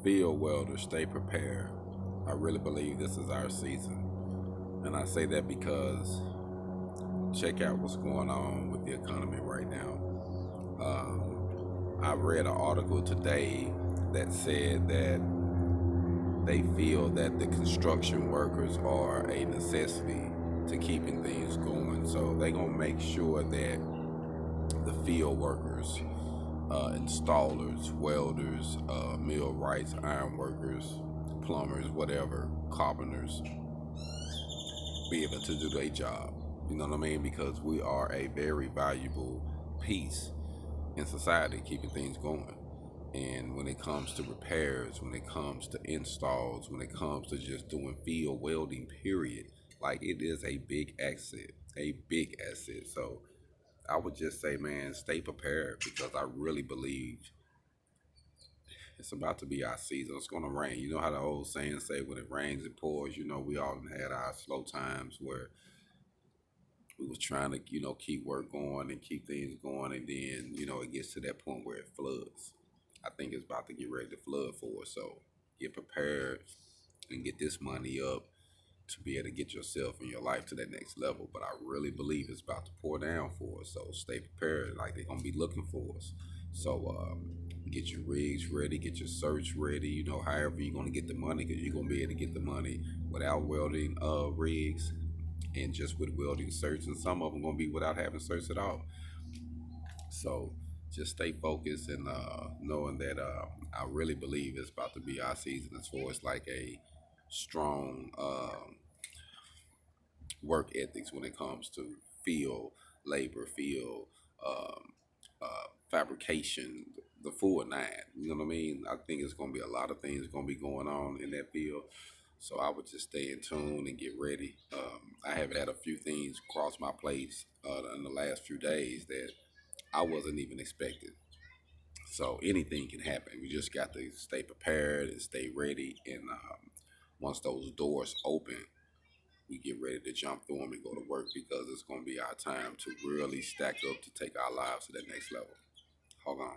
Field welders, stay prepared. I really believe this is our season. And I say that because check out what's going on with the economy right now. I read an article today that said that they feel that the construction workers are a necessity to keeping things going. So they're going to make sure that the field workers, installers, welders, millwrights, iron workers, plumbers, whatever, carpenters, be able to do their job. You know what I mean? Because we are a very valuable piece in society, keeping things going. And when it comes to repairs, when it comes to installs, when it comes to just doing field welding, period, like it is a big asset, a big asset. So I would just say, man, stay prepared because I really believe it's about to be our season. It's going to rain. You know how the old saying say, when it rains, it pours. You know, we all had our slow times where we was trying to, keep work going and keep things going. And then, it gets to that point where it floods. I think it's about to get ready to flood for us. So get prepared and get this money up to be able to get yourself and your life to that next level. But I really believe it's about to pour down for us. So stay prepared. Like they're gonna be looking for us. So get your rigs ready, get your search ready. However you're gonna get the money, because you're gonna be able to get the money without welding rigs and just with welding certs, and some of them gonna be without having certs at all. So just stay focused and knowing that I really believe it's about to be our season as far as like a strong work ethics when it comes to field labor, field fabrication, the full nine. You know what I mean? I think it's going to be a lot of things going to be going on in that field. So I would just stay in tune and get ready. I have had a few things cross my plates in the last few days that I wasn't even expecting. So anything can happen. We just got to stay prepared and stay ready. And once those doors open, we get ready to jump through them and go to work because it's going to be our time to really stack up to take our lives to that next level. Hold on.